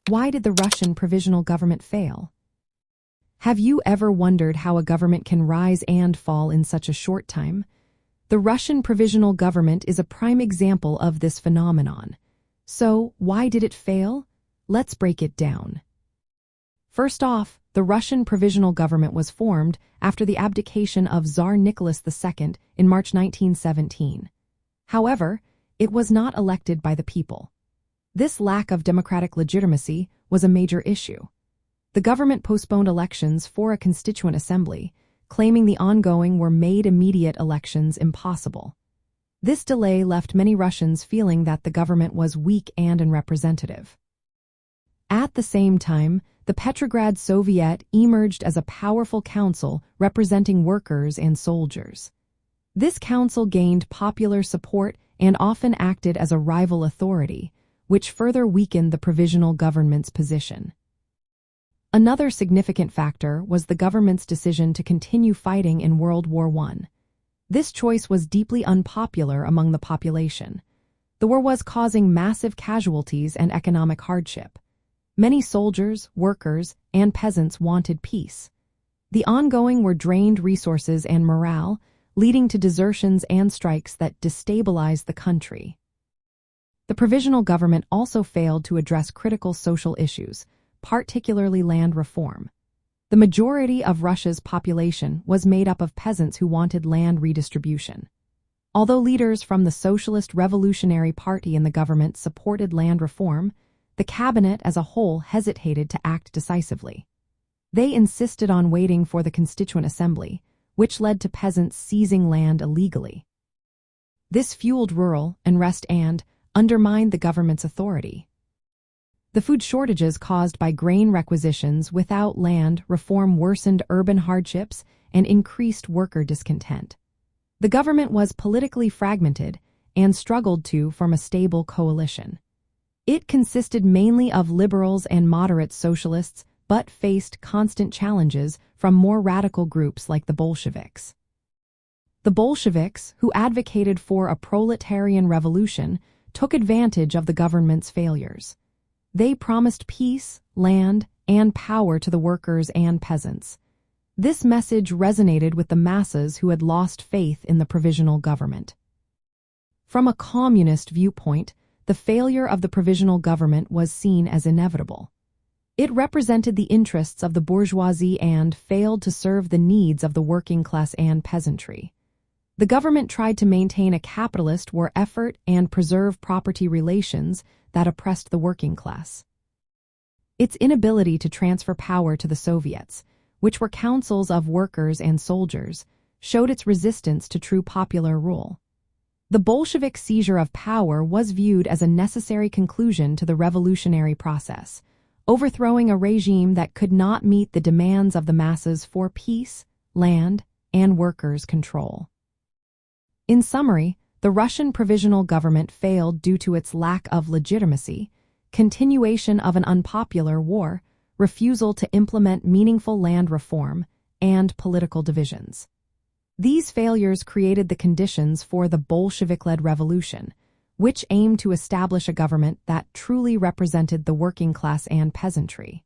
Why did the Russian Provisional Government fail? Have you ever wondered how a government can rise and fall in such a short time? The Russian Provisional Government is a prime example of this phenomenon. So, why did it fail? Let's break it down. First off, the Russian Provisional Government was formed after the abdication of Tsar Nicholas II in March 1917. However, it was not elected by the people. This lack of democratic legitimacy was a major issue. The government postponed elections for a constituent assembly, claiming the ongoing were made immediate elections impossible. This delay left many Russians feeling that the government was weak and unrepresentative. At the same time, the Petrograd Soviet emerged as a powerful council representing workers and soldiers. This council gained popular support and often acted as a rival authority, which further weakened the provisional government's position. Another significant factor was the government's decision to continue fighting in World War I. This choice was deeply unpopular among the population. The war was causing massive casualties and economic hardship. Many soldiers, workers, and peasants wanted peace. The ongoing war drained resources and morale, leading to desertions and strikes that destabilized the country. The provisional government also failed to address critical social issues, particularly land reform. The majority of Russia's population was made up of peasants who wanted land redistribution. Although leaders from the Socialist Revolutionary Party in the government supported land reform, the cabinet as a whole hesitated to act decisively. They insisted on waiting for the Constituent Assembly, which led to peasants seizing land illegally. This fueled rural unrest and undermined the government's authority. The food shortages caused by grain requisitions without land reform worsened urban hardships and increased worker discontent. The government was politically fragmented and struggled to form a stable coalition. It consisted mainly of liberals and moderate socialists, but faced constant challenges from more radical groups like the Bolsheviks. The Bolsheviks, who advocated for a proletarian revolution, took advantage of the government's failures. They promised peace, land, and power to the workers and peasants. This message resonated with the masses who had lost faith in the provisional government. From a communist viewpoint, the failure of the provisional government was seen as inevitable. It represented the interests of the bourgeoisie and failed to serve the needs of the working class and peasantry. The government tried to maintain a capitalist war effort and preserve property relations that oppressed the working class. Its inability to transfer power to the Soviets, which were councils of workers and soldiers, showed its resistance to true popular rule. The Bolshevik seizure of power was viewed as a necessary conclusion to the revolutionary process, overthrowing a regime that could not meet the demands of the masses for peace, land, and workers' control. In summary, the Russian Provisional Government failed due to its lack of legitimacy, continuation of an unpopular war, refusal to implement meaningful land reform, and political divisions. These failures created the conditions for the Bolshevik-led revolution, which aimed to establish a government that truly represented the working class and peasantry.